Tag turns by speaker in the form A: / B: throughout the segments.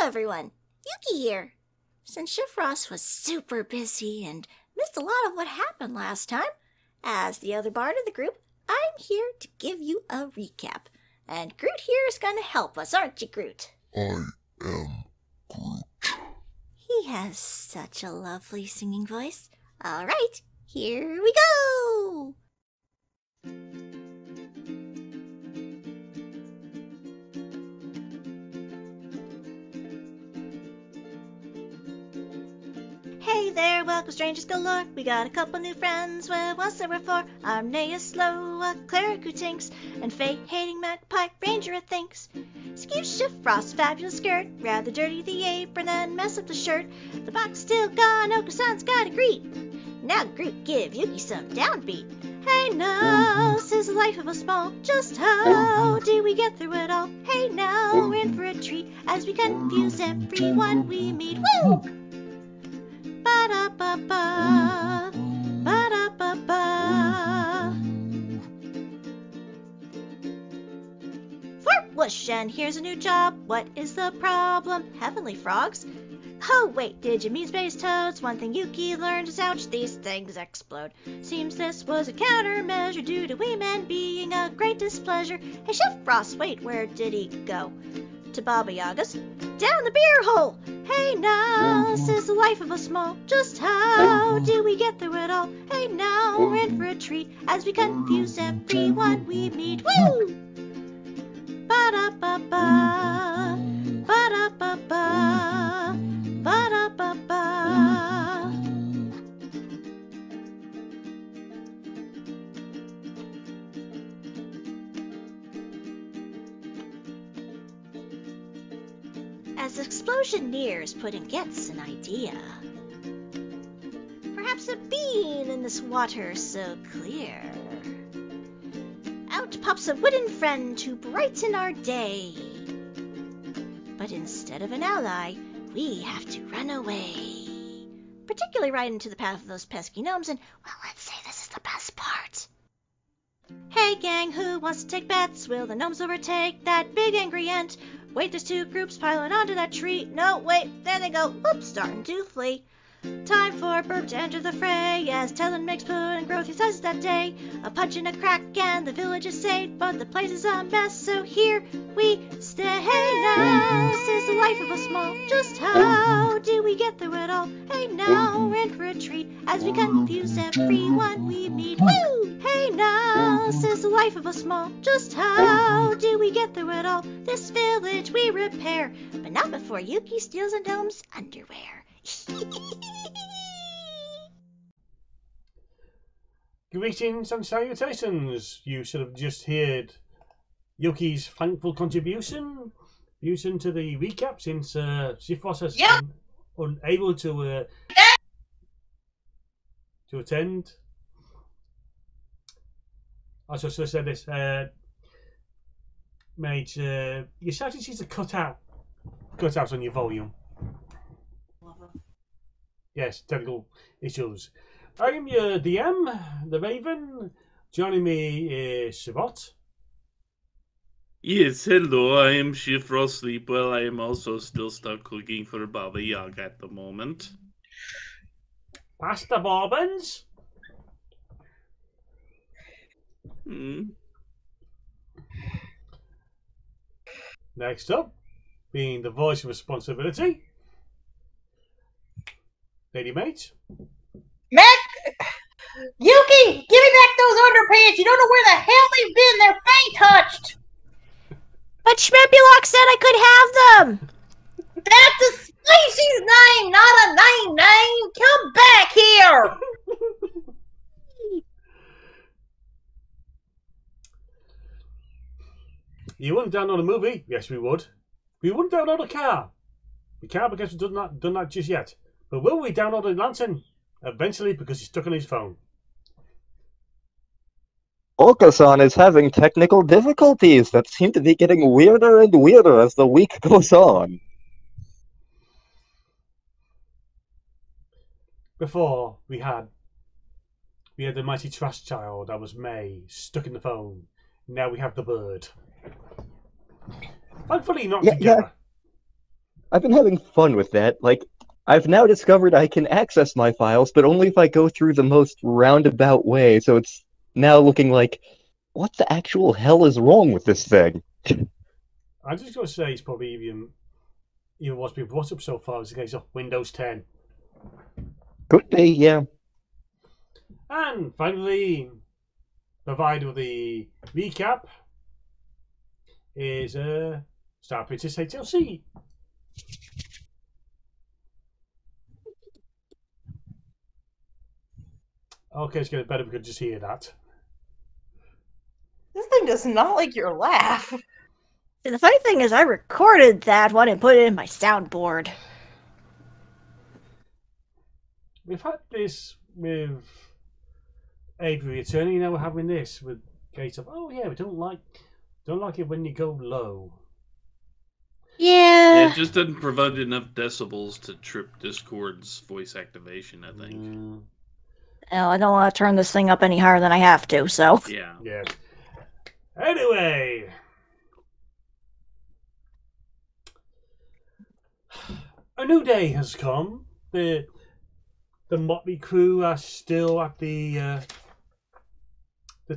A: everyone, Yuki here. Since Chef Ross was super busy and missed a lot of what happened last time, as the other bard of the group, I'm here to give you a recap. And Groot here is going to help us, aren't you, Groot?
B: I am Groot.
A: He has such a lovely singing voice. All right, here we go! Hey there, welcome strangers galore. We got a couple new friends where once there were four. I'm Naya Slow, a cleric who tinks, and Faye-hating magpie ranger who thinks. Excuse Chef Frost's fabulous skirt, rather dirty the apron and mess up the shirt. The box still gone, Oko-san's gotta greet. Now Groot give Yuki some downbeat. Hey now, says the life of a small. Just how do we get through it all? Hey now, we're in for a treat as we confuse everyone we meet. Woo! Ba-da-ba-ba, ba-da-ba-ba. Fort whoosh, and here's a new job. What is the problem? Heavenly frogs? Oh wait, did you mean space toads? One thing Yuki learned is ouch, these things explode. Seems this was a countermeasure due to we men being a great displeasure. Hey Chef Frost, wait, where did he go? To Baba Yaga's? Down the beer hole! Hey now, this is the life of a small. Just how do we get through it all? Hey now, we're in for a treat as we confuse everyone we meet. Woo! Ba-da-ba-ba, ba-da-ba-ba, ba-da-ba-ba. As the explosion nears, Pudding gets an idea. Perhaps a bean in this water so clear. Out pops a wooden friend to brighten our day. But instead of an ally, we have to run away. Particularly right into the path of those pesky gnomes, and, well, let's say this is the best part. Hey gang, who wants to take bets? Will the gnomes overtake that big angry ant? Wait, there's two groups piling onto that tree. No, wait, there they go. Oops, starting to flee. Time for Burp to enter the fray as Talon makes pudding growth he says that day. A punch and a crack and the village is saved, but the place is a mess, so here we stay. Hey now, this is the life of a small. Just how do we get through it all? Hey now, we're in for a treat as we confuse everyone we meet. Woo! Hey now, this is the life of a small. Just how do we get through it all? This village we repair, but not before Yuki steals a gnome's underwear.
C: Greetings and salutations. You should have just heard Yuki's thankful contribution to the recap since Shifros has been unable to attend. I was just going to say this, mate. You're starting to see the cutouts on your volume. Yes, technical issues. I am your DM, the Raven. Joining me is Shavot.
D: Yes, hello, I am Shifros Sleepwell. I am also still stuck cooking for Baba Yaga at the moment.
C: Pasta Bobbins. Next up, being the voice of responsibility, Ladymage.
E: Mac, Yuki, give me back those underpants. You don't know where the hell they've been. They're Faye touched.
A: But Schmepulok said I could have them.
E: That's a species name, not a name. Come back here.
C: You wouldn't download a movie? Yes, we would. We wouldn't download a car. We can't because we've done that just yet. But will we download a lantern? Eventually, because he's stuck on his phone.
F: Oko-san is having technical difficulties that seem to be getting weirder and weirder as the week goes on.
C: Before, we had the mighty trash child, that was May, stuck in the phone. Now we have the bird. Thankfully not together.
F: I've been having fun with that. Like, I've now discovered I can access my files, but only if I go through the most roundabout way, so it's now looking like, what the actual hell is wrong with this thing?
C: I'm just going to say it's probably even what's been brought up so far is the case of Windows 10.
F: Could be, yeah.
C: And finally, provided with the recap is StarprincessHLC. Okay, it's getting better. We could just hear that.
E: This thing does not like your laugh.
A: See, the funny thing is I recorded that one and put it in my soundboard.
C: We've had this with Avery Attorney. Now we're having this with case of, oh yeah, we don't like it when you go low.
A: Yeah.
D: It just doesn't provide enough decibels to trip Discord's voice activation, I think.
A: Well, I don't want to turn this thing up any higher than I have to, so.
D: Yeah.
C: Yeah. Anyway. A new day has come. The Motley crew are still at the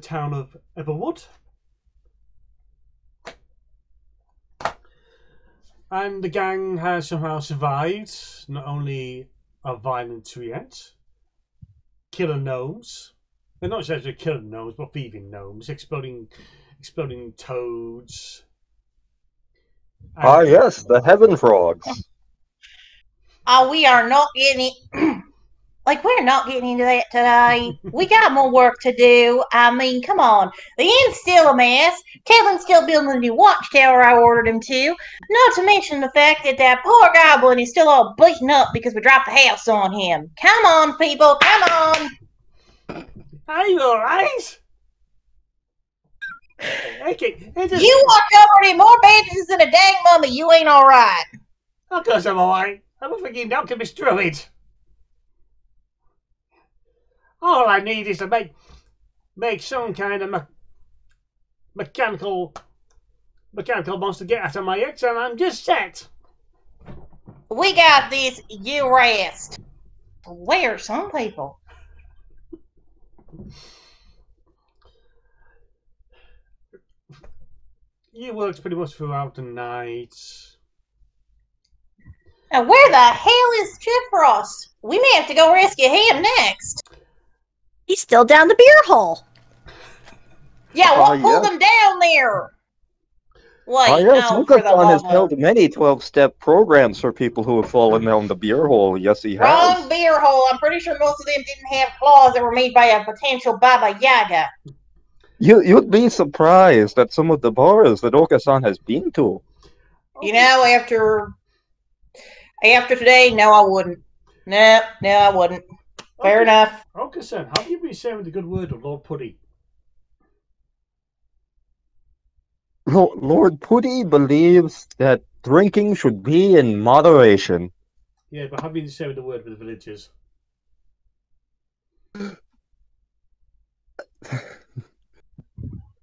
C: town of Everwood. And the gang has somehow survived not only a violent treat, killer gnomes. They're not actually killing gnomes, but thieving gnomes, exploding toads.
F: Ah, yes, the heaven frogs.
E: We are not getting we're not getting into that today. We got more work to do. I mean, come on. The inn's still a mess. Kevin's still building the new watchtower I ordered him to. Not to mention the fact that that poor goblin is still all beaten up because we dropped the house on him. Come on, people. Come on.
C: Are you alright? Okay,
E: You are covered in more bandages than a dang mummy. You ain't alright.
C: Of course I'm alright. I'm a freaking alchemist druid. All I need is to make some kind of mechanical monster get out of my eggs, and I'm just set.
E: We got this. You rest. Where some people?
C: You worked pretty much throughout the night.
E: Now, where the hell is Chip Frost? We may have to go rescue him next.
A: He's still down the beer hole.
E: Yeah, what pulled him down there? Wait,
F: yes,
E: no, for the
F: Lucathon has
E: love
F: held
E: of...
F: many 12-step programs for people who have fallen down the beer hole. Yes, he has.
E: Wrong beer hole. I'm pretty sure most of them didn't have claws that were made by a potential Baba Yaga.
F: You'd be surprised at some of the bars that Okasan has been to.
E: You know, after today, no, I wouldn't. No, I wouldn't. Fair enough.
C: Okasan, have you been saying the good word of Lord Putty?
F: Lord Putty believes that drinking should be in moderation.
C: Yeah, but have you been saying the word with the villagers?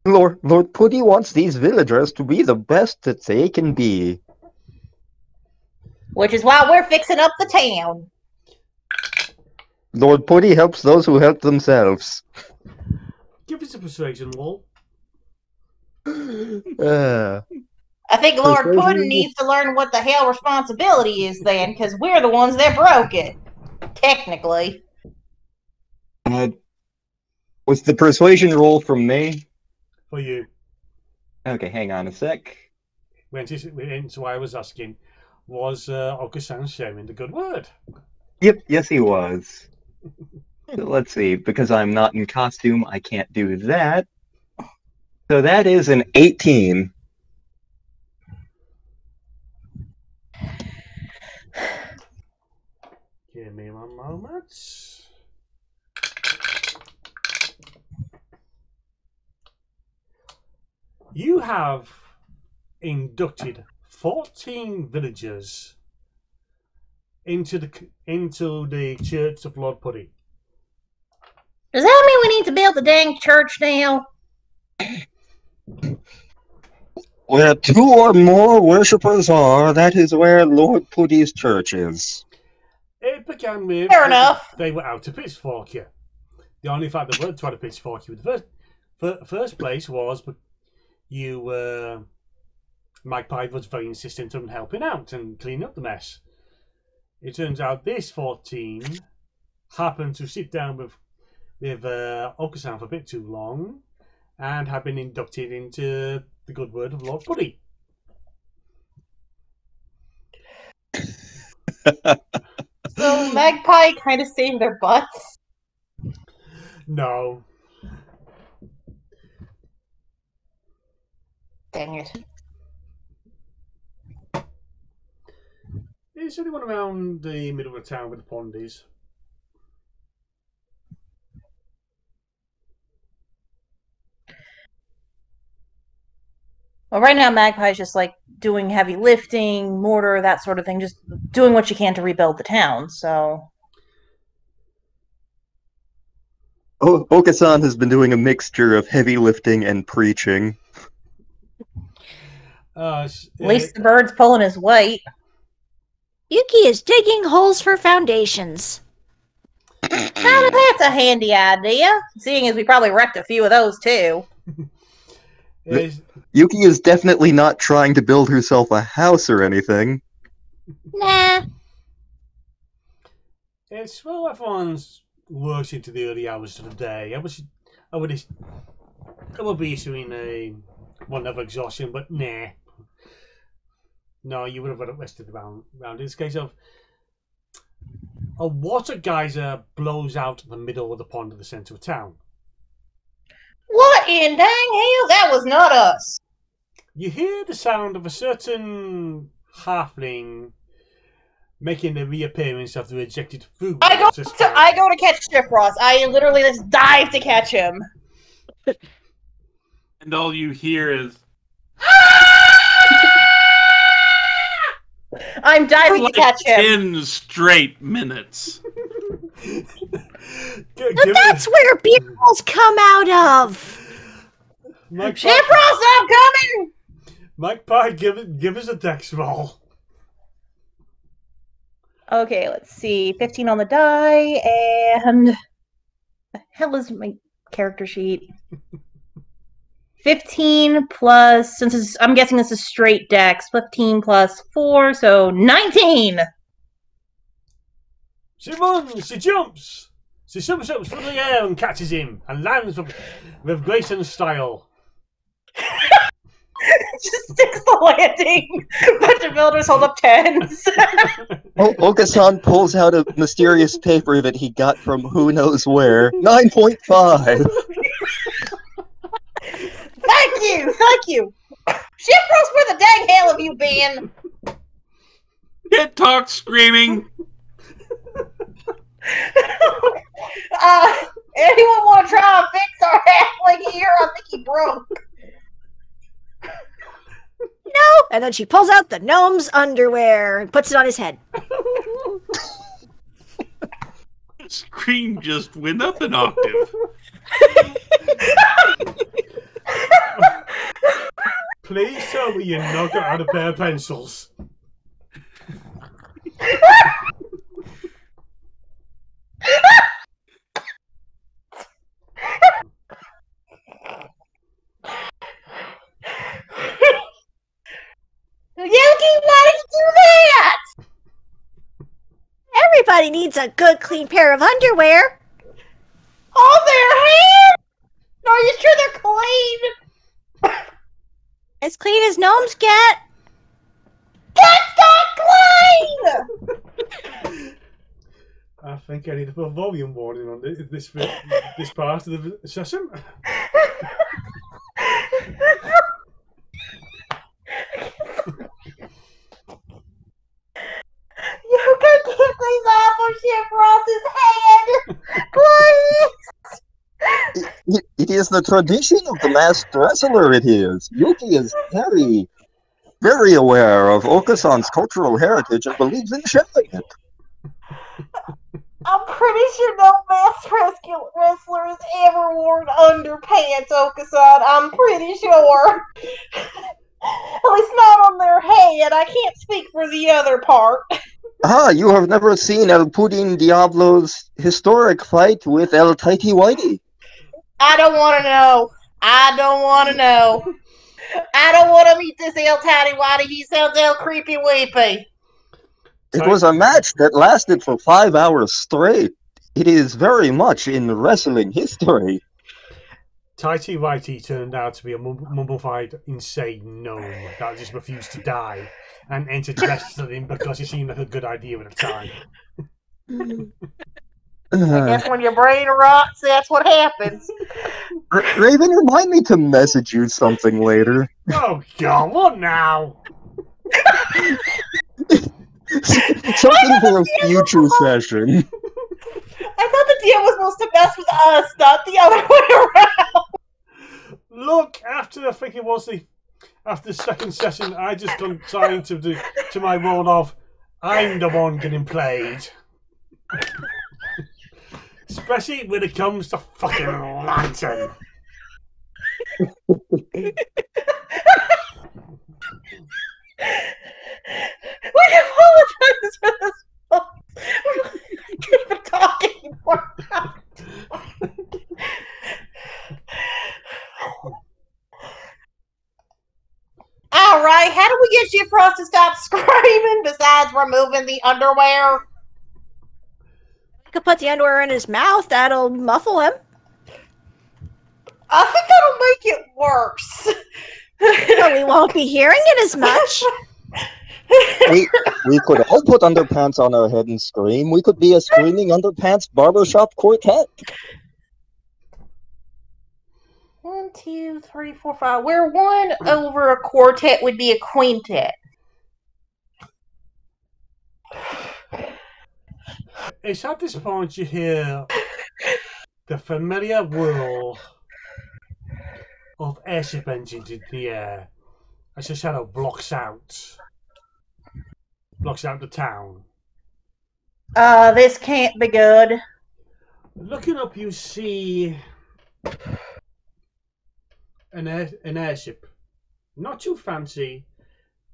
F: Lord Putty wants these villagers to be the best that they can be.
E: Which is why we're fixing up the town.
F: Lord Putty helps those who help themselves.
C: Give us a persuasion roll.
E: I think Lord Puddin needs to learn what the hell responsibility is then, because we're the ones that broke it. Technically.
F: Was the persuasion roll from me?
C: For you.
F: Okay, hang on a sec.
C: So I was asking, was Okasan sharing the good word?
F: Yep, yes he was. Let's see, because I'm not in costume, I can't do that. So that is an 18.
C: Give me one moment. You have inducted 14 villagers into the Church of Lord Putty.
E: Does that mean we need to build the dang church now?
F: Where two or more worshippers are, that is where Lord Pooty's church is.
C: It began with...
E: Fair enough.
C: They were out to pitchfork you. The only fact they weren't trying to pitchfork you in the first place was you... Magpie was very insistent on helping out and cleaning up the mess. It turns out this 14 happened to sit down with Okasan for a bit too long and have been inducted into the good word of Lord Putty.
E: So Magpie kind of saved their butts?
C: No.
E: Dang it.
C: Is anyone around the middle of the town where the pond is?
E: Well, right now Magpie's just like doing heavy lifting, mortar, that sort of thing, just doing what she can to rebuild the town, so...
F: Okasan has been doing a mixture of heavy lifting and preaching.
E: At least the bird's pulling his weight.
A: Yuki is digging holes for foundations.
E: Now that's a handy idea, seeing as we probably wrecked a few of those too.
F: Yuki is definitely not trying to build herself a house or anything.
A: Nah.
C: It's, well, everyone's works into the early hours of the day. I would be issuing one of exhaustion, but nah. No, you would have rested around. In this case of a water geyser blows out the middle of the pond at the centre of town.
E: What in dang hell? That was not us.
C: You hear the sound of a certain halfling making a reappearance of the rejected food.
E: I go to catch Shifrost. I literally just dive to catch him.
D: And all you hear is...
E: I'm diving to catch him.
D: 10 straight minutes.
A: That's where beetles come out of.
E: Shifrost, I'm coming!
C: Magpie, give us a dex roll.
E: Okay, let's see. 15 on the die, and... the hell is my character sheet? 15 plus, since I'm guessing this is straight dex, 15 plus 4, so 19!
C: She runs, she jumps, she somersaults through the air and catches him, and lands with grace and style.
E: Just sticks the landing. Bunch of builders hold up 10s.
F: Okasan pulls out a mysterious paper that he got from who knows where. 9.5.
E: Thank you. Shifrost, where the dang hell have you been?
D: Can't talk screaming.
E: Anyone want to try and fix our halfling here? I think he broke.
A: No! And then she pulls out the gnome's underwear and puts it on his head.
D: The screen just went up an octave.
C: Please tell me you knock out a pair of pencils.
E: Yuki, why did you do that?
A: Everybody needs a good, clean pair of underwear.
E: On their hands? Are you sure they're clean?
A: As clean as gnomes get.
E: That's not clean!
C: I think I need to put a volume warning on this part of the session.
E: You can keep these off of Shifrost's head! Please!
F: It is the tradition of the masked wrestler, it is. Yuki is very, very aware of Okasan's cultural heritage and believes in sharing it.
E: I'm pretty sure no masked wrestler has ever worn underpants, Okasan. I'm pretty sure. said. I can't speak for the other part.
F: Ah, you have never seen El Pudin Diablo's historic fight with El Tighty Whitey.
E: I don't want to know. I don't want to know. I don't want to meet this El Tiny Whitey. He sounds El Creepy Weepy.
F: It was a match that lasted for 5 hours straight. It is very much in wrestling history.
C: Tighty Whitey turned out to be a mummified, insane gnome that just refused to die and entered wrestling because it seemed like a good idea at the time.
E: I guess when your brain rots, that's what happens.
F: Raven, remind me to message you something later.
C: Oh God, what now?
F: Something for a future session.
E: I thought the DM was supposed to mess with us, not the other way around.
C: Look, after I think it was after the second session, I just done trying to my role of I'm the one getting played. Especially when it comes to fucking Lantern.
E: We apologize for this. We're not even talking anymore. All right, how do we get you Frost to stop screaming besides removing the underwear?
A: I could put the underwear in his mouth. That'll muffle him.
E: I think that'll make it worse.
A: So we won't be hearing it as much.
F: We could all put underpants on our head and scream. We could be a screaming underpants barbershop quartet.
E: 1, 2, 3, 4, 5. Where 1 over a quartet would be a quintet.
C: It's at this point you hear the familiar whirl of airship engines in the air as a shadow blocks out the town.
E: This can't be good.
C: Looking up, you see an airship. Not too fancy.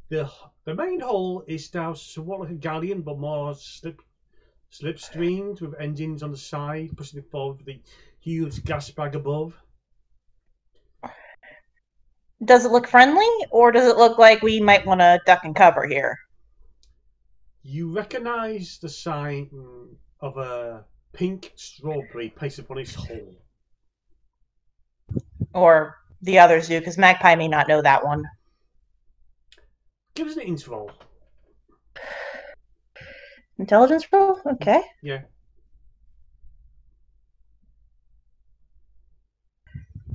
C: The main hull is now somewhat like a galleon, but more slipstreamed with engines on the side, pushing it forward with the huge gas bag above.
E: Does it look friendly, or does it look like we might want to duck and cover here?
C: You recognise the sign of a pink strawberry placed upon its hull.
E: Or the others do, because Magpie may not know that one.
C: Give us an interval.
E: Intelligence roll? Okay.
C: Yeah.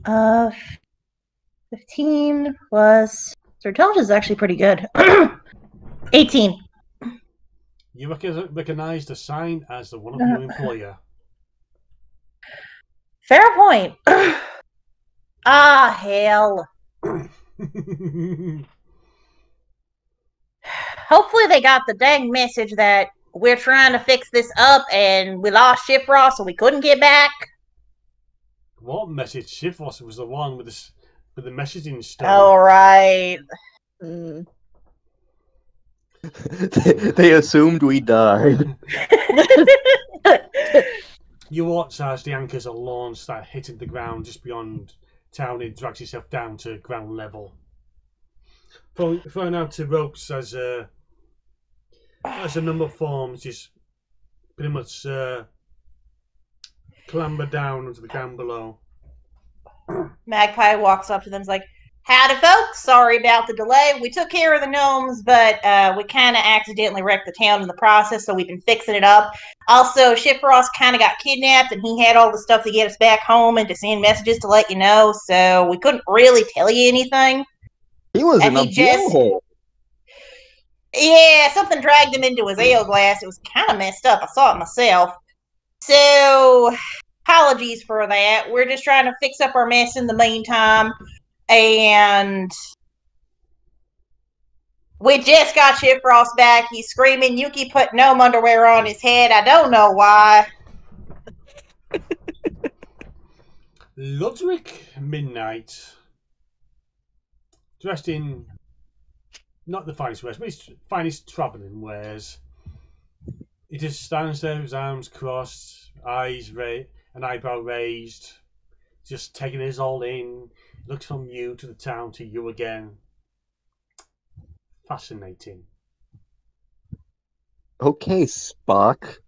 E: Uh, 15 plus... Their intelligence is actually pretty good. 18.
C: You recognise the sign as the one of your employer.
E: Fair point. Ah, hell. Hopefully they got the dang message that we're trying to fix this up and we lost Shifrost so we couldn't get back.
C: What message? Shifrost was the one with the messaging stuff.
E: All right.
F: They assumed we died.
C: You watch as the anchors are launched, start hitting the ground just beyond town. It drags itself down to ground level. Thrown out to ropes as a number of forms just pretty much clamber down into the ground below.
E: Magpie walks up to them and is like, howdy folks, sorry about the delay. We took care of the gnomes, but we kind of accidentally wrecked the town in the process, so we've been fixing it up. Also, Shifrost kind of got kidnapped, and he had all the stuff to get us back home and to send messages to let you know, so we couldn't really tell you anything.
F: He was in a blowhole.
E: Yeah, something dragged him into his ale glass. It was kind of messed up. I saw it myself. So, apologies for that. We're just trying to fix up our mess in the meantime. And we just got Shifrost back. He's screaming. Yuki put gnome underwear on his head. I don't know why.
C: Ludwig Midnight, dressed in not the finest wares, but his finest travelling wares. He just stands there with his arms crossed, an eyebrow raised, just taking it all in. Looks from you to the town to you again. Fascinating.
F: Okay, Spock.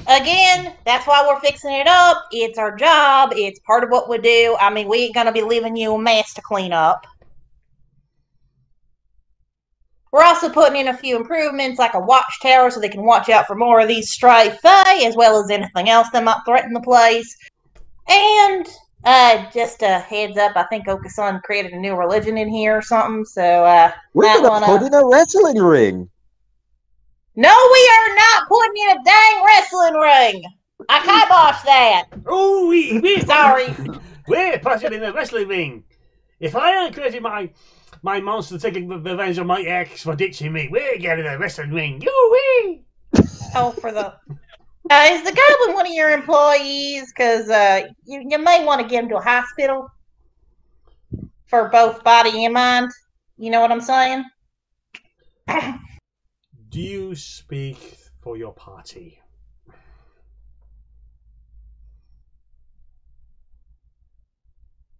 E: Again, that's why we're fixing it up. It's our job. It's part of what we do. I mean, we ain't going to be leaving you a mess to clean up. We're also putting in a few improvements, like a watchtower, so they can watch out for more of these stray fae, as well as anything else that might threaten the place. And just a heads up, I think Okasan created a new religion in here or something. So
F: We're gonna put in a wrestling ring.
E: No, we are not putting in a dang wrestling ring. I kibosh that.
C: Oh, we're
E: Sorry.
C: We're putting in a wrestling ring. If I hadn't created my monster taking revenge on my ex for ditching me, we're getting a wrestling ring. Yoo-wee!
E: Oh, for the... is the goblin one of your employees? Because you may want to get him to a hospital for both body and mind. You know what I'm saying?
C: Do you speak for your party?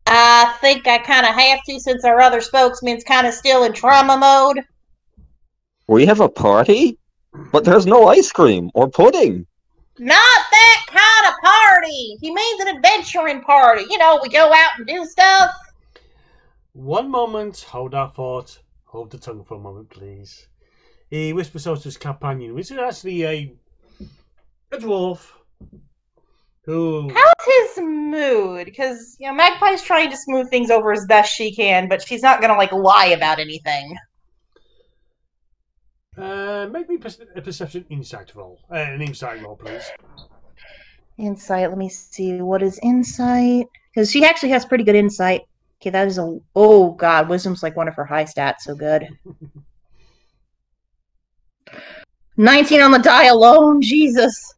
E: I think I kind of have to, since our other spokesman's kind of still in trauma mode.
F: We have a party? But there's no ice cream or pudding.
E: Not that kind of party. He means an adventuring party. You know, we go out and do stuff.
C: One moment, hold our thought. Hold the tongue for a moment, please. He whispers out to his companion, which is actually a dwarf. Who?
E: How's his mood? Because, you know, Magpie's trying to smooth things over as best she can, but she's not going to, like, lie about anything.
C: Make me a perception insight roll. An insight roll, please.
E: Insight, let me see. What is insight? Because she actually has pretty good insight. Okay, that is a... Oh, God, wisdom's like one of her high stats, so good. 19 on the die alone, Jesus.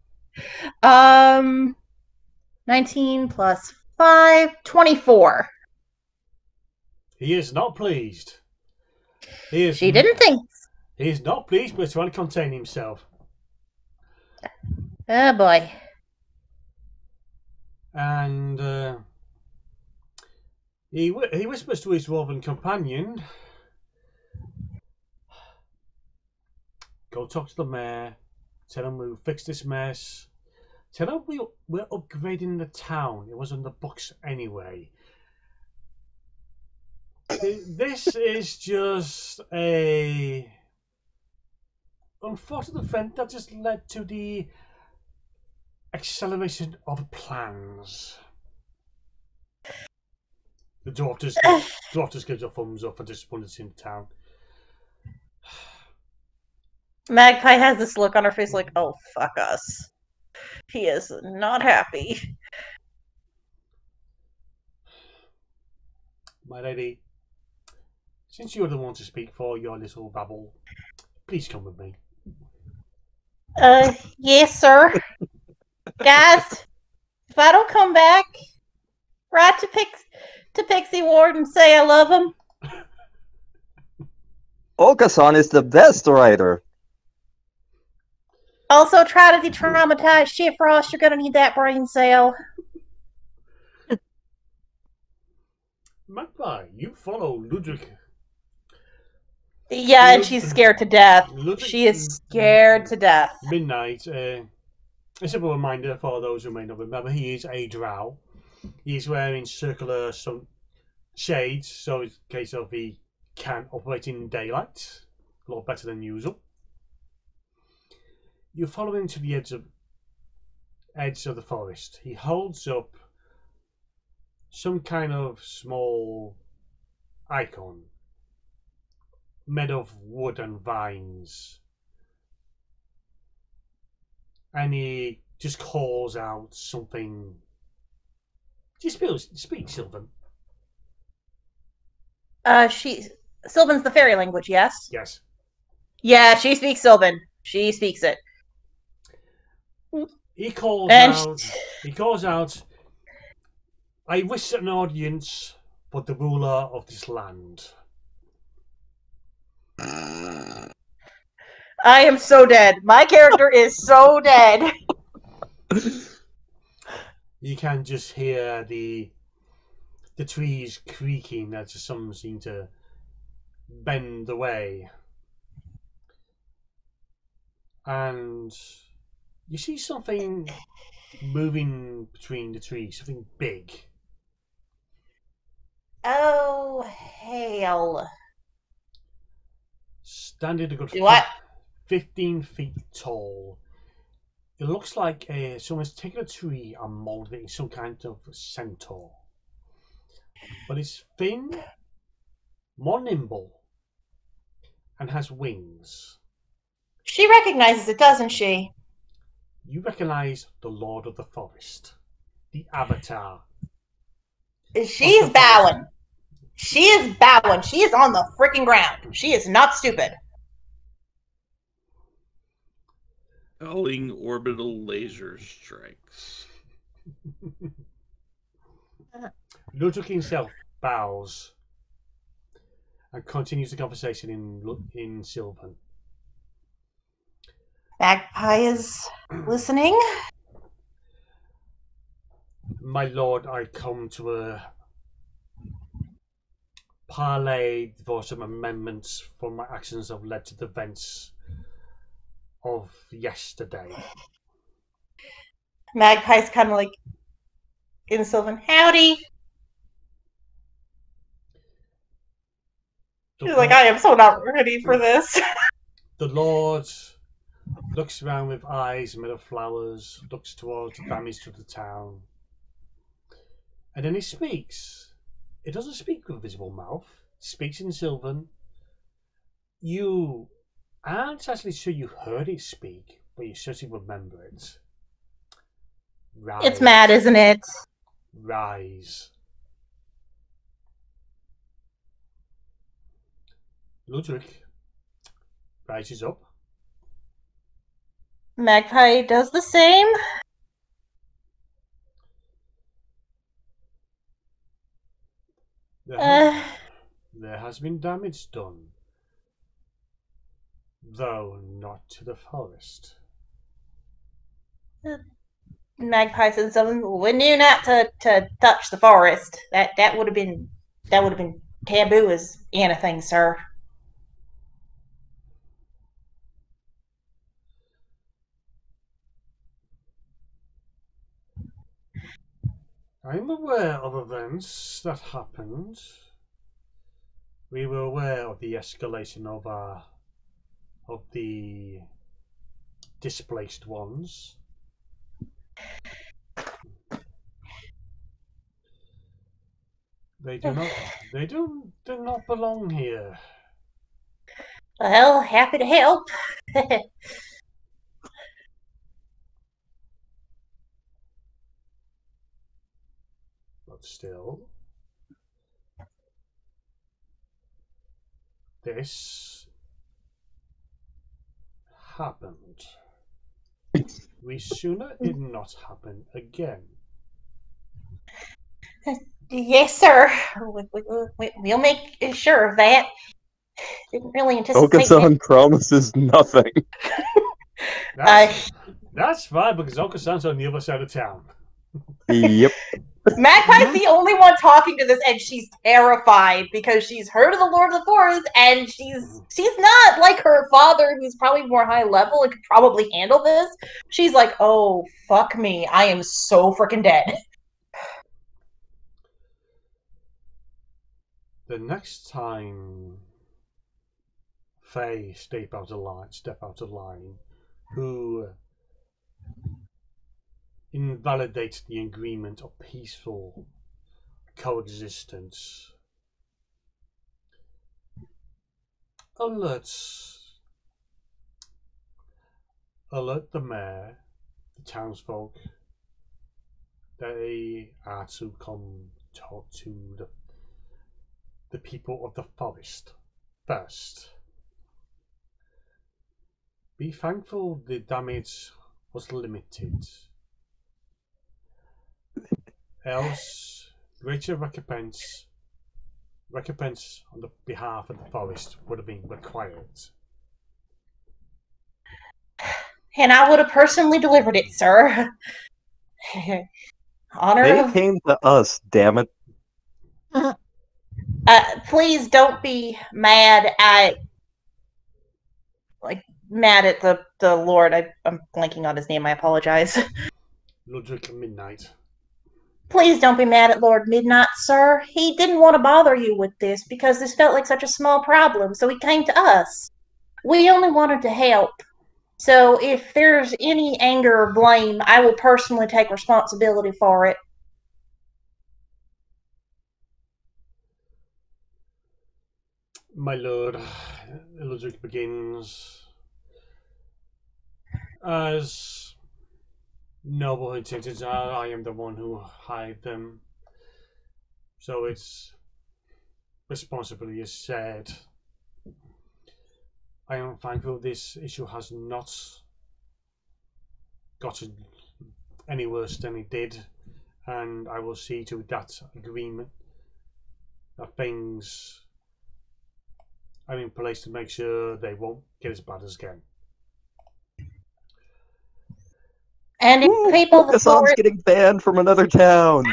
E: 19 plus 5, 24.
C: He is not pleased.
E: She didn't think.
C: He is not pleased, but is trying to contain himself.
E: Oh, boy.
C: And he whispers to his dwarven companion, go talk to the mayor, tell him we'll fix this mess, tell him we're upgrading the town, it was on the books anyway. This is just a unfortunate event that just led to the acceleration of plans. The daughters gives a thumbs up for disappointment in town.
E: Magpie has this look on her face like, oh, fuck us. He is not happy.
C: My lady, since you're the one to speak for your little babble, please come with me.
E: Yes, sir. Guys, if I don't come back, write to Pixie Ward and say I love him.
F: Okasan is the best writer.
E: Also, try to de-traumatize Shifrost. You're gonna need that brain cell.
C: Magpie, you follow Ludwig.
E: Yeah, and she's scared to death. She is scared to death.
C: Midnight. A simple reminder for those who may not remember, he is a drow. He's wearing circular shades, so in case of he can operate in daylight. A lot better than usual. You follow him to the edge of the forest. He holds up some kind of small icon made of wood and vines, and he just calls out something. Do you speak Sylvan?
E: Sylvan's the fairy language, yes?
C: Yes.
E: Yeah, she speaks Sylvan. She speaks it.
C: He calls out. I wish an audience but the ruler of this land.
E: I am so dead. My character is so dead.
C: You can just hear the trees creaking as some seem to bend away. And you see something moving between the trees, something big.
E: Oh, hell.
C: Standing a good
E: Do I?
C: 15 feet tall. It looks like someone's taken a tree and molded it in some kind of centaur. But it's thin, more nimble, and has wings.
E: She recognizes it, doesn't she?
C: You recognize the Lord of the Forest, the Avatar.
E: She's bowing. She is bowing. She is on the freaking ground. She is not stupid.
D: Calling orbital laser strikes.
C: Ludwig himself bows and continues the conversation in Sylvan.
E: Magpie is listening.
C: My lord, I come to parley for some amendments for my actions have led to the events of yesterday.
E: Magpie's kind of like in Sylvan. Howdy. She's like, I am so not ready for this.
C: The Lord looks around with eyes made of flowers, looks towards the damage to the town, and then he speaks. It doesn't speak with a visible mouth. It speaks in Sylvan. You aren't actually sure you heard it speak, but you certainly remember it. Rise.
E: It's mad, isn't it?
C: Rise. Ludwig rises up.
E: Magpie does the same.
C: There has been damage done, though not to the forest.
E: Magpie says something. We knew not to touch the forest. That would have been taboo as anything, sir.
C: I'm aware of events that happened. We were aware of the escalation of the displaced ones. They do not belong here.
E: Well, happy to help.
C: But still, this happened. We sooner it not happen again.
E: Yes, sir. We'll make sure of that. Didn't really anticipate
F: Okasan promises nothing.
C: That's fine because Okasan's on the other side of town.
F: Yep.
E: Magpie's the only one talking to this, and she's terrified because she's heard of the Lord of the Forest, and she's not like her father, who's probably more high level and could probably handle this. She's like, oh, fuck me. I am so freaking dead.
C: The next time Faye step out of line, who invalidates the agreement of peaceful coexistence, alert the mayor, the townsfolk. They are to come talk to the people of the forest first. Be thankful the damage was limited. Else, greater recompense recompense on the behalf of the forest would have been required.
E: And I would have personally delivered it, sir. Honor
F: They
E: of...
F: came to us, damn it.
E: Please don't be mad at... mad at the Lord. I'm blanking on his name, I apologize.
C: Ludwig Midnight.
E: Please don't be mad at Lord Midnight, sir. He didn't want to bother you with this because this felt like such a small problem, so he came to us. We only wanted to help. So if there's any anger or blame, I will personally take responsibility for it.
C: My lord, Ludwig begins. As noble intentions are, I am the one who hired them. So its responsibility is shared. I am thankful this issue has not gotten any worse than it did, and I will see to that agreement that things are in place to make sure they won't get as bad as again.
E: And if people of the
F: Focus-on's
E: forest...
F: getting banned from another town.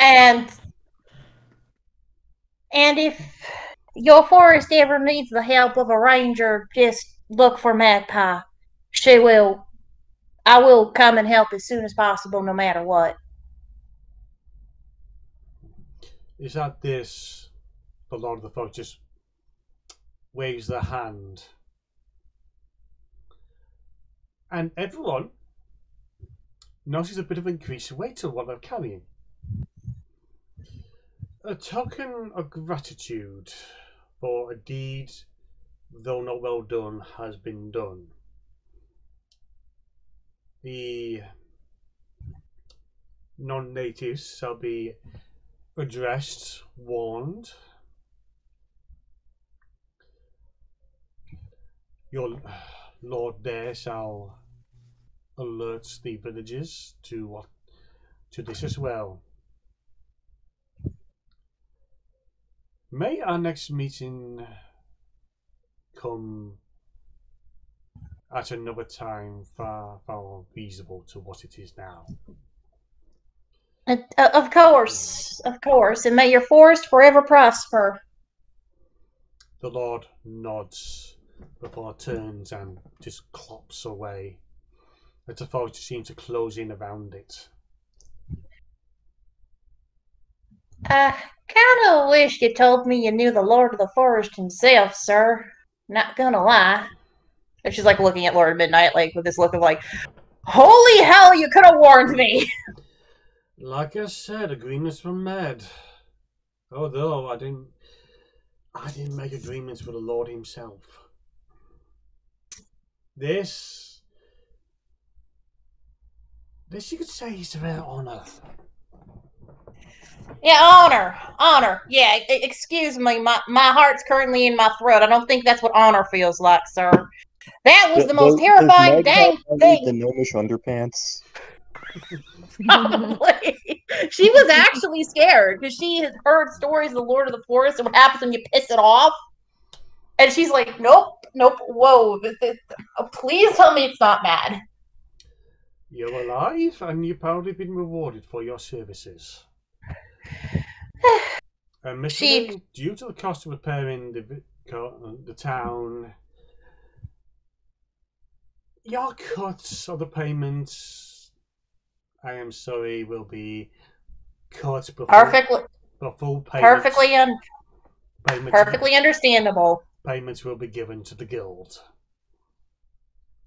E: And if your forest ever needs the help of a ranger, just look for Magpie. I will come and help as soon as possible, no matter what.
C: Is that this? The Lord of the Folk just waves their hand, and everyone notices a bit of increased weight to what they're carrying. A token of gratitude for a deed, though not well done, has been done. The non-natives shall be addressed, warned. Your lord there shall alert the villagers to this as well. May our next meeting come at another time far more feasible to what it is now.
E: Of course. And may your forest forever prosper.
C: The Lord nods before turns and just clops away. As the forest seems to close in around it.
E: I kind of wish you told me you knew the Lord of the Forest himself, sir. Not gonna lie. And she's like looking at Lord Midnight, like with this look of like, holy hell, you could have warned me.
C: Like I said, agreements were made. Although I didn't make agreements with the Lord himself. This you could say is their honor.
E: Yeah, honor. Yeah, excuse me, my heart's currently in my throat. I don't think that's what honor feels like, sir. That was the most terrifying dang thing.
F: The gnomish underpants.
E: Probably. She was actually scared because she had heard stories of the Lord of the Forest and what happens when you piss it off. And she's like, nope, whoa. Please tell me it's not mad.
C: You're alive and you've probably been rewarded for your services. And Mr. Due to the cost of repairing the town, your cuts of the payments, I am sorry, will be cut before full payments.
E: Perfectly understandable.
C: Payments will be given to the guild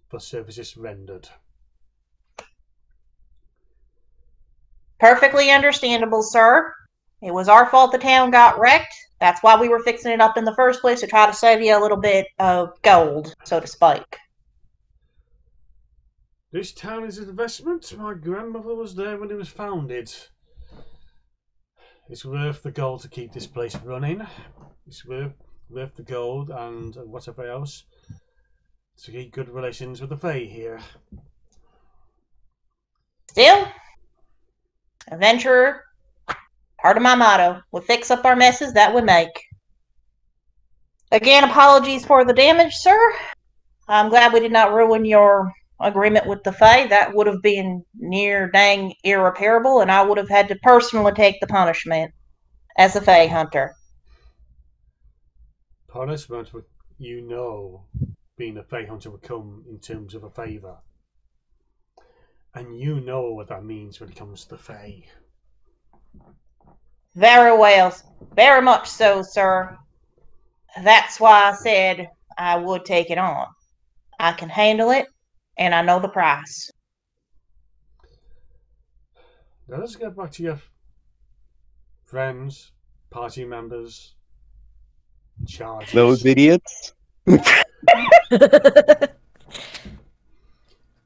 C: for services rendered.
E: Perfectly understandable, sir. It was our fault the town got wrecked. That's why we were fixing it up in the first place, to try to save you a little bit of gold, so to speak.
C: This town is an investment. My grandmother was there when it was founded. It's worth the gold to keep this place running. It's worth the gold and whatever else to keep good relations with the Fae here.
E: Still, adventurer, Part of my motto. We fix up our messes that we make. Again, apologies for the damage, sir. I'm glad we did not ruin your agreement with the Fae. That would have been near dang irreparable, and I would have had to personally take the punishment as a Fae hunter.
C: Punishment, you know, being a Fae hunter would come in terms of a favour. And you know what that means when it comes to the Fae.
E: Very well. Very much so, sir. That's why I said I would take it on. I can handle it, and I know the price.
C: Now let's get back to your friends, party members, charges.
F: Those idiots.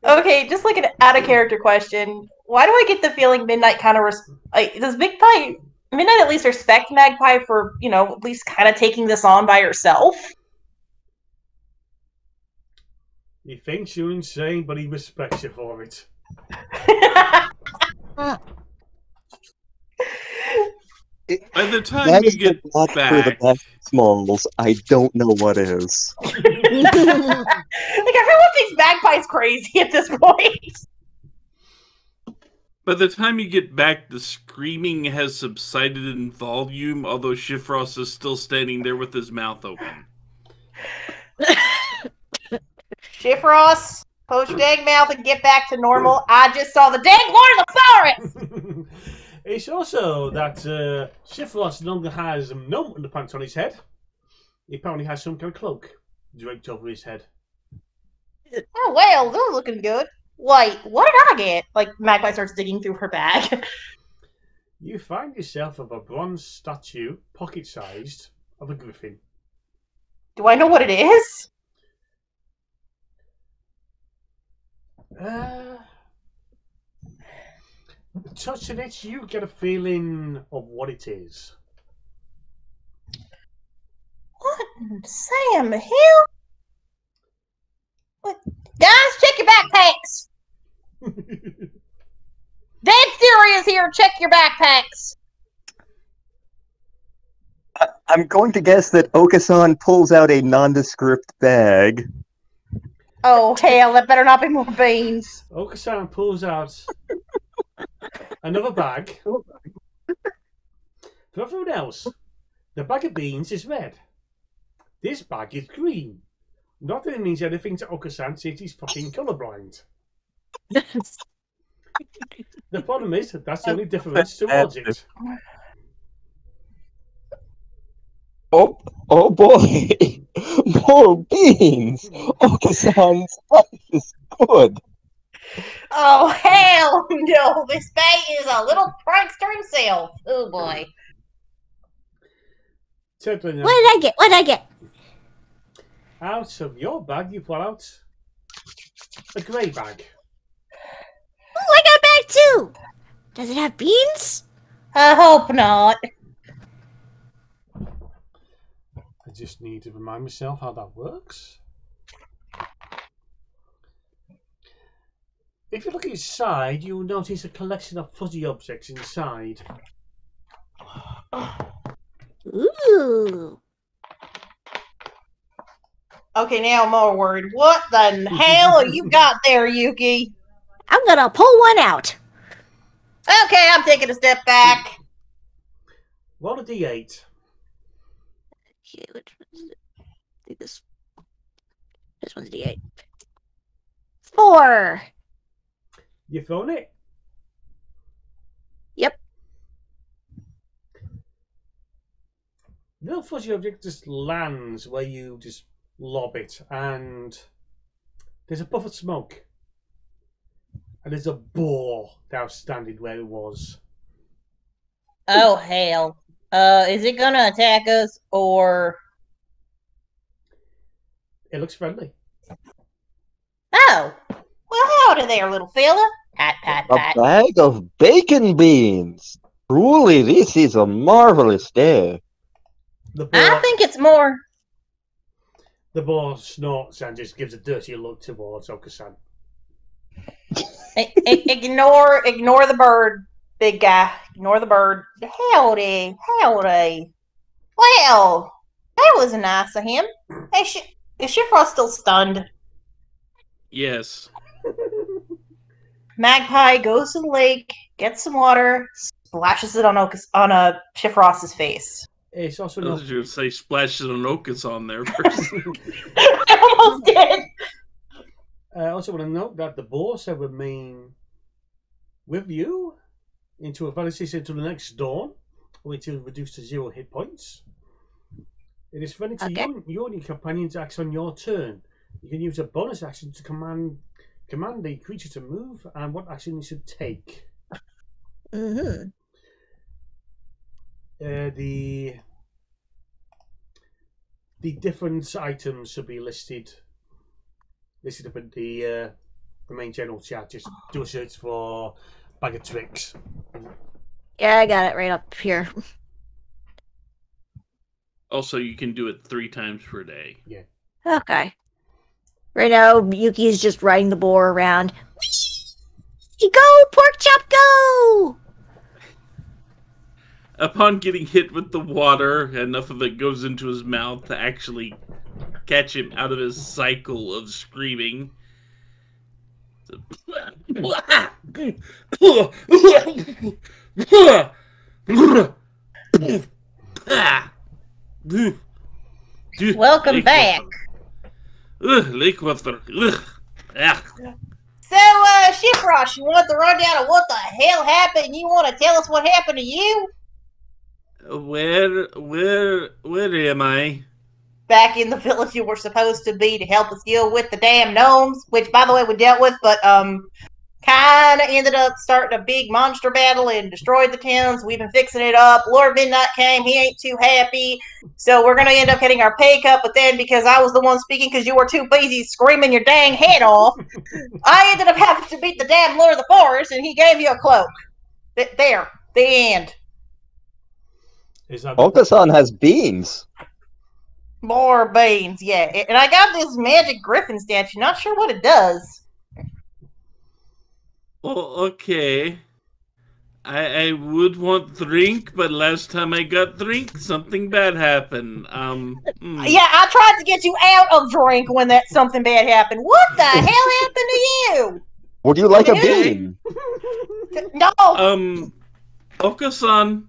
E: Okay, just like an out of character question. Why do I get the feeling Midnight kind of does Midnight at least respect Magpie for, at least kind of taking this on by herself?
C: He thinks you're insane, but he respects you for it.
D: By the time you get
F: not
D: back,
F: for the best Smols, I don't know what is.
E: Like, everyone thinks Magpie's crazy at this point.
D: by the time you get back, the screaming has subsided in volume, although Shifrost is still standing there with his mouth open.
E: Shifrost, close your dang mouth and get back to normal. I just saw the dang Lord of the Forest!
C: It's also that Shifrost no longer has no underpants on his head. He apparently has some kind of cloak draped over his head.
E: Oh, well, they're looking good. Wait, what did I get? Like, Magpie starts digging through her bag.
C: You find yourself of a bronze statue, pocket-sized, of a griffin.
E: Do I know what it is?
C: Touching it, you get a feeling of what it is.
E: What in Sam Hill? What? Guys, check your backpacks! Dead serious here, check your backpacks!
F: I'm going to guess that Okasan pulls out a nondescript bag.
E: Oh, hell, that better not be more beans.
C: Okasan pulls out another bag. For everyone else, the bag of beans is red. This bag is green. Not that it means anything to Okasan since he's fucking colorblind. The problem is that's the only difference towards it.
F: Oh boy! More beans! Okasan's life is good!
E: Oh, hell no! This bag is a little prankster himself. Oh, boy.
A: What did I get? What did I get?
C: Out of your bag, you pull out a grey bag.
A: Oh, I got a bag too! Does it have beans?
E: I hope not.
C: I just need to remind myself how that works. If you look inside, you'll notice a collection of fuzzy objects inside.
A: Ooh.
E: Okay, now I'm more worried. What the hell you got there, Yuki?
A: I'm gonna pull one out.
E: Okay, I'm taking a step back.
C: Roll a d8.
A: Okay, which one's it? I think this one's D8. 4.
C: You thrown it?
A: Yep.
C: The little fuzzy object just lands where you just lob it, and there's a puff of smoke. And there's a boar now standing where it was.
E: Oh, hell. Is it gonna attack us, or...
C: It looks friendly.
E: Oh. Well, howdy there, little fella. Pat, pat,
F: A
E: pat.
F: bag of bacon beans! Truly, this is a marvelous day.
C: The boar,
E: I think it's more...
C: the boar snorts and just gives a dirty look towards Okasan.
E: Ignore the bird. Big guy. Ignore the bird. Howdy. Howdy. Well, that was nice of him. Hey, is Shifrost still stunned?
D: Yes.
E: Magpie goes to the lake, gets some water, splashes it on Shifrost's face.
C: It's also
D: I
C: not.
D: was going to say splashes an Ocus on there first.
E: I almost did.
C: I also want to note that the boss will remain with you into until the next dawn, which is reduced to 0 hit points. It is friendly to you and your companion's action on your turn. You can use a bonus action to command the creature to move and what action you should take.
A: Mm-hmm.
C: The different items should be listed up in the main general chat. Just do a search for Bag of Tricks.
A: Yeah, I got it right up here.
D: Also, you can do it 3 times per day.
C: Yeah.
A: Okay. Right now, Yuki's just riding the boar around. Whee! Go, pork chop, go!
D: Upon getting hit with the water, enough of it goes into his mouth to actually catch him out of his cycle of screaming.
E: Welcome back.
D: Lake water.
E: So, Shifrost, you want the rundown of what the hell happened? You want to tell us what happened to you?
D: Where am I?
E: Back in the village you were supposed to be to help us deal with the damn gnomes, which, by the way, we dealt with, but, kind of ended up starting a big monster battle and destroyed the towns. We've been fixing it up. Lord Midnight came. He ain't too happy. So we're going to end up getting our pay cut, but then because I was the one speaking because you were too busy screaming your dang head off, I ended up having to beat the damn Lord of the Forest, and he gave you a cloak. There. The end.
F: Okasan has beans.
E: More beans, yeah. And I got this magic griffin statue. Not sure what it does.
D: Oh, okay. I would want drink, but last time I got drink, something bad happened.
E: Yeah, I tried to get you out of drink when that something bad happened. What the hell happened to you?
F: Would you like a bean?
E: No.
D: Okasan.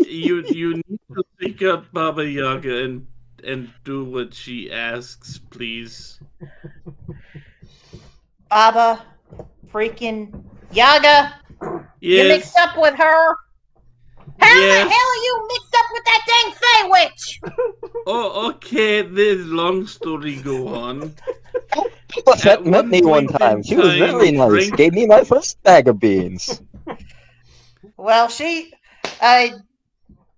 D: You need to pick up Baba Yaga and do what she asks, please.
E: Baba freaking Yaga?
D: Yes.
E: You mixed up with her? How
D: Yes.
E: the hell are you mixed up with that dang Fey witch?
D: Oh, okay. There's long story go on.
F: That met me one time. She was very nice. Gave me my first bag of beans.
E: Well,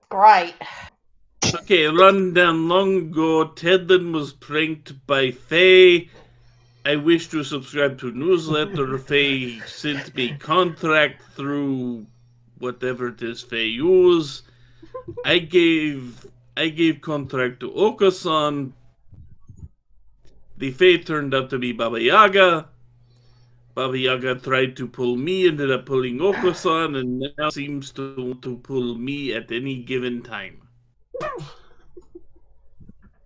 E: great.
D: Okay, rundown long ago, Tedlin was pranked by Faye. I wish to subscribe to newsletter. Faye sent me contract through whatever it is Faye use. I gave contract to Okasan. The Fae turned out to be Baba Yaga. Baba Yaga tried to pull me, ended up pulling Okasan, and now seems to want to pull me at any given time.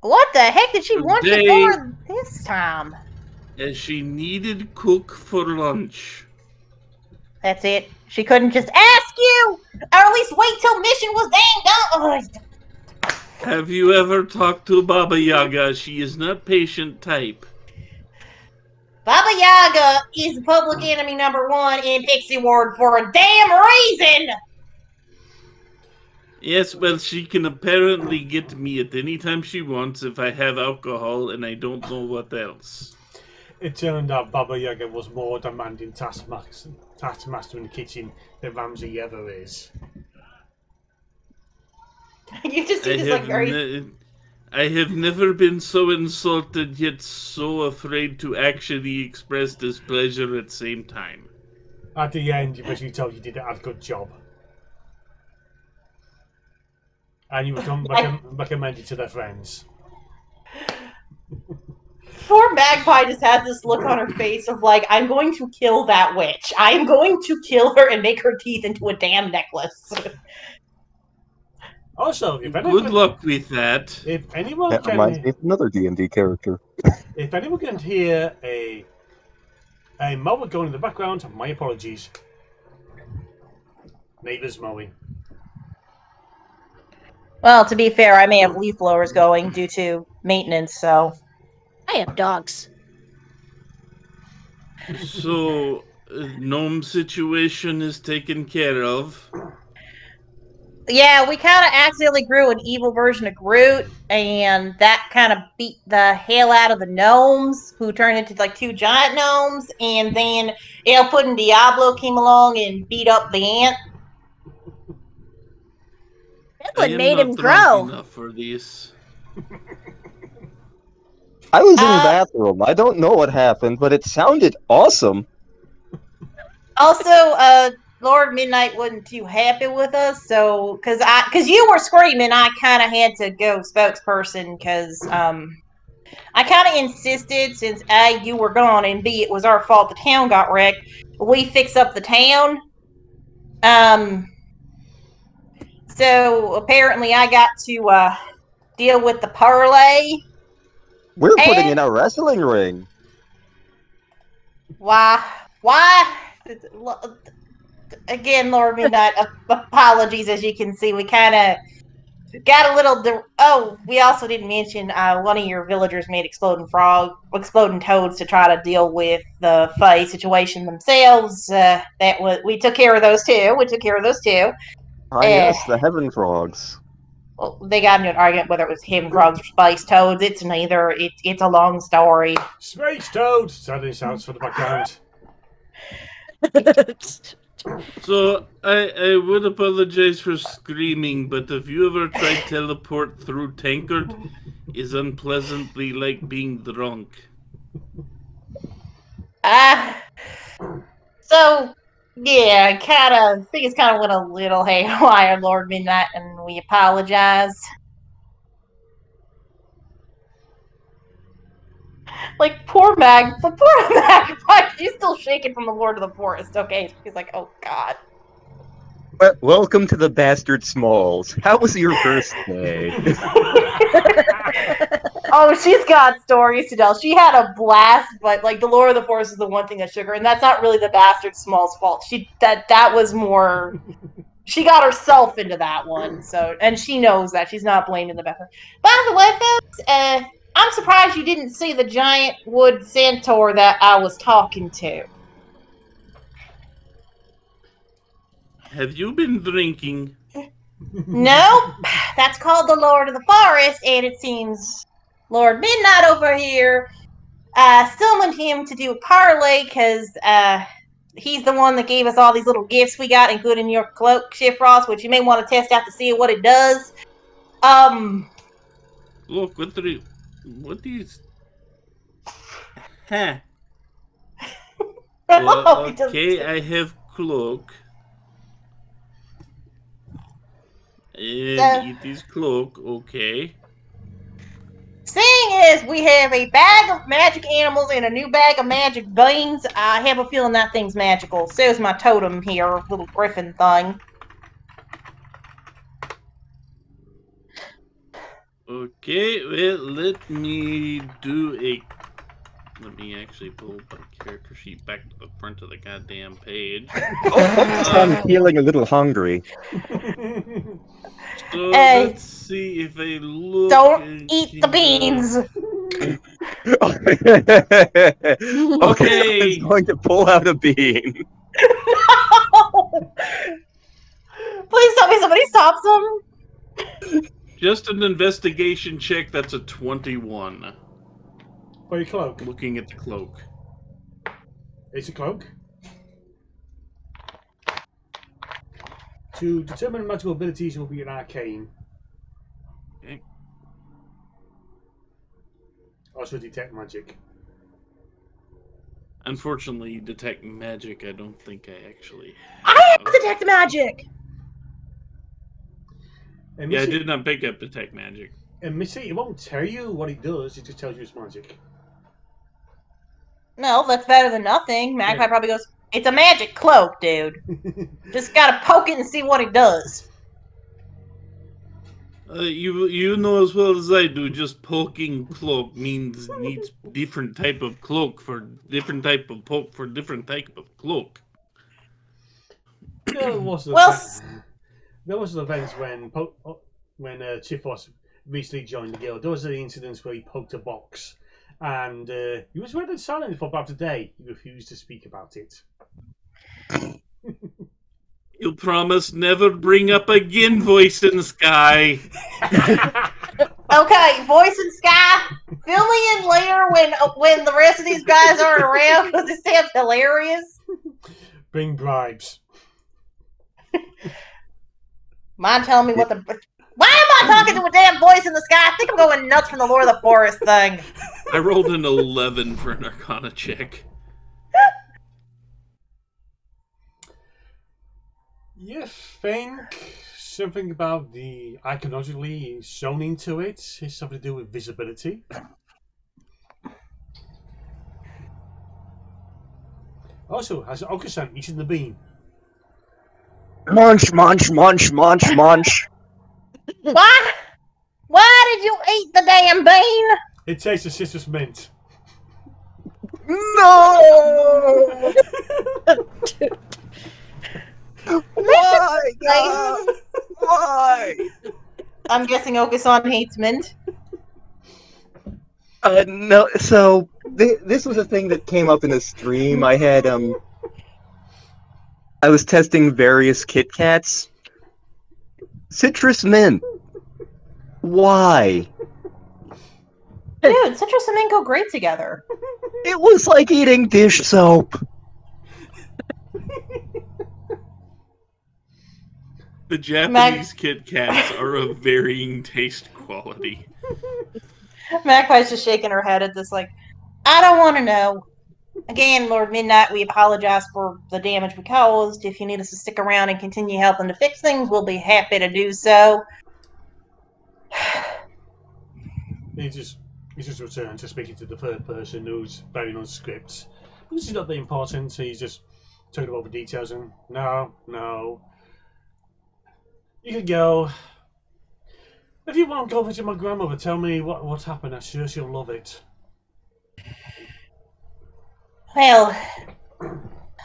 E: What the heck did she want you for this time?
D: As she needed cook for lunch.
E: That's it. She couldn't just ask you, or at least wait till mission was dang done.
D: Have you ever talked to Baba Yaga? She is not patient type.
E: Baba Yaga is public enemy #1 in Pixie Ward for a damn reason!
D: Yes, well, she can apparently get me at any time she wants if I have alcohol and I don't know what else.
C: It turned out Baba Yaga was more demanding taskmaster in the kitchen than Ramsey ever is.
E: You just like very...
D: I have never been so insulted yet so afraid to actually express displeasure at the same time.
C: At the end, you basically told you did a good job. And you would recommend it to their friends.
E: Poor Magpie just has this look on her face of like, I'm going to kill that witch. I am going to kill her and make her teeth into a damn necklace.
C: Also, if
D: Good
C: anyone,
D: luck with that.
C: if anyone
F: That
C: can,
F: reminds me of another D&D character.
C: if anyone can hear a mower going in the background, my apologies. Neighbours mowing.
E: Well, to be fair, I may have leaf blowers going due to maintenance, so.
A: I have dogs.
D: So, gnome situation is taken care of.
E: Yeah, we kind of accidentally grew an evil version of Groot, and that kind of beat the hell out of the gnomes, who turned into like 2 giant gnomes, and then El Puddin' Diablo came along and beat up the ant.
A: What made him
D: drunk
A: grow?
D: enough for this.
F: I was in the bathroom. I don't know what happened, but it sounded awesome.
E: Also, Lord Midnight wasn't too happy with us, so because you were screaming, I kind of had to go spokesperson because I kind of insisted, since A, you were gone, and B, it was our fault the town got wrecked, we fix up the town. So apparently I got to deal with the Parley.
F: We're putting in a wrestling ring.
E: Why? Again, Lord Midnight, apologies. As you can see, we kind of got a little. Oh, we also didn't mention one of your villagers made exploding toads to try to deal with the Fae situation themselves. We took care of those too.
F: Ah, yes, the heaven frogs.
E: Well, they got into an argument whether it was heaven frogs or space toads. It's neither. It's a long story.
C: Space toad! Sadly sounds for the background.
D: So, I would apologize for screaming, but have you ever tried teleport through Tankard? Is unpleasantly like being drunk.
E: So, yeah, things kind of went a little haywire, Lord Midnight, and we apologize. Like, poor Magpie, she's still shaking from the Lord of the Forest, okay? She's like, oh, God.
F: Welcome to the bastard Smols. How was your birthday?
E: Oh, she's got stories to tell. She had a blast, but, like, the Lord of the Forest is the one thing that shook her, and that's not really the bastard Smols' fault. That was more... She got herself into that one, so... And she knows that. She's not blaming the bastard. By the way, folks, I'm surprised you didn't see the giant wood centaur that I was talking to.
D: Have you been drinking?
E: Nope. That's called the Lord of the Forest, and it seems Lord Midnight over here summoned him to do a parley, because he's the one that gave us all these little gifts we got, including your cloak, Shifrost, which you may want to test out to see what it does.
D: Look, what these... Huh. Well, okay, I have cloak. And it is cloak, okay.
E: Seeing as we have a bag of magic animals and a new bag of magic beans, I have a feeling that thing's magical. Says my totem here, little griffin thing.
D: Okay, well, let me actually pull my character sheet back to the front of the goddamn page.
F: I'm feeling a little hungry.
D: So let's see if I look.
E: Don't eat the beans.
F: Okay, I'm going to pull out a bean.
E: No! Please tell me somebody stops him.
D: Just an investigation check. That's a 21.
C: For your cloak.
D: Looking at the cloak.
C: It's a cloak. To determine magical abilities will be an arcane.
D: Okay.
C: Also detect magic.
D: Unfortunately, detect magic. I don't think I actually.
E: I have detect magic.
C: And
D: Yeah, I did not pick up detect magic.
C: And Missy, it won't tell you what it does. It just tells you it's magic.
E: No, that's better than nothing. Magpie probably goes, it's a magic cloak, dude. Just gotta poke it and see what it does.
D: You know as well as I do, just poking cloak needs different type of cloak for different type of poke for different type of cloak.
C: There was an event when Chifos recently joined the guild. There was the incidents where he poked a box, and he was rather silent for about a day. He refused to speak about it.
D: You promise never bring up again, voice in the sky.
E: Okay, voice in sky. Fill me in later when the rest of these guys aren't around because it sounds hilarious.
C: Bring bribes.
E: Mind telling me what the... Why am I talking to a damn voice in the sky? I think I'm going nuts from the Lord of the Forest thing.
D: I rolled an 11 for an Arcana check.
C: You think something about the iconologically shown into it is something to do with visibility? Also, has Okusan eaten the bean?
F: Munch, munch, munch, munch, munch.
E: Why? Why did you eat the damn bean?
C: It tastes of citrus mint.
F: No! Why, God? Why?
E: I'm guessing Okusan hates mint.
F: No, so this was a thing that came up in the stream. I had, I was testing various Kit Kats. Citrus mint. Why?
E: Dude, citrus and mint go great together.
F: It was like eating dish soap.
D: The Japanese Kit Kats are of varying taste quality.
E: Magpie's just shaking her head at this, like, I don't want to know. Again, Lord Midnight, we apologize for the damage we caused. If you need us to stick around and continue helping to fix things, we'll be happy to do so.
C: He just returned to speaking to the third person who's very on script. This is not that important. He's just talking about the details and no. You can go. If you want to go visit my grandmother, tell me what happened. I'm sure she'll love it.
E: Well,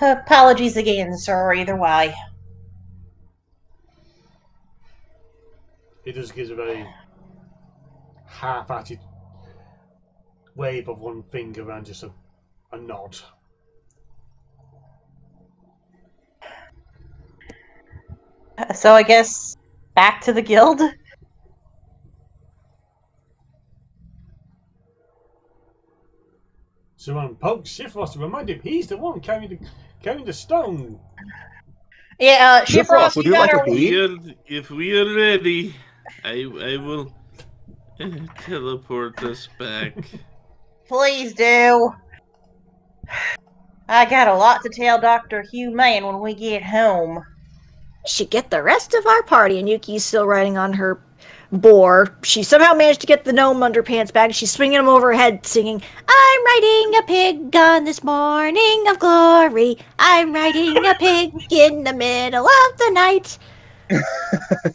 E: apologies again, sir, either way.
C: He just gives a very half-hearted wave of one finger and just a nod.
E: So I guess back to the guild?
C: Someone pokes Shifrost to remind him he's the one carrying the stone.
E: Yeah,
F: Shifrost, would you like a
D: We
F: bead?
D: if we are ready, I will teleport us back.
E: Please do. I got a lot to tell Dr. Hugh Man when we get home.
A: Should get the rest of our party, and Yuki's still riding on her boar. She somehow managed to get the gnome underpants back. She's swinging them over her head, singing, I'm riding a pig on this morning of glory. I'm riding a pig in the middle of the night.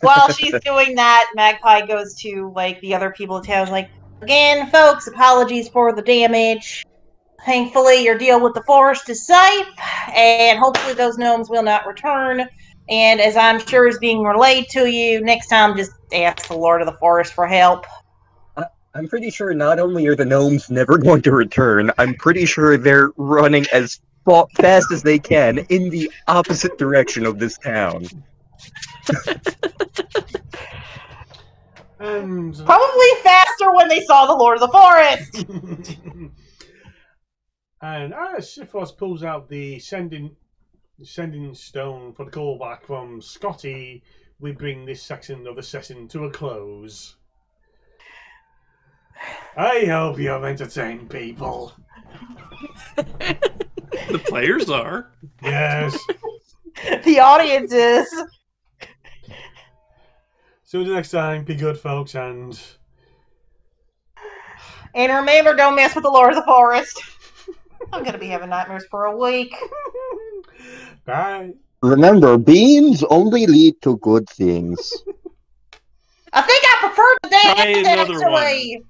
E: While she's doing that, Magpie goes to, like, the other people in town, like, again, folks, apologies for the damage. Thankfully, your deal with the forest is safe, and hopefully those gnomes will not return. And as I'm sure is being relayed to you, next time just ask the Lord of the Forest for help.
F: I'm pretty sure not only are the gnomes never going to return, I'm pretty sure they're running as fast as they can in the opposite direction of this town.
C: And
E: Probably faster when they saw the Lord of the Forest!
C: and as Shifrost pulls out the sending stone for the callback from Scotty, we bring this section of the session to a close. I hope you have entertained people.
D: The players are.
C: Yes.
E: The audience is.
C: So until next time, be good, folks, and
E: And remember, don't mess with the Lord of the Forest. I'm gonna be having nightmares for a week.
C: Bye.
F: Remember, beans only lead to good things.
E: I think I prefer the
D: Try
E: death,
D: another one.
E: actually.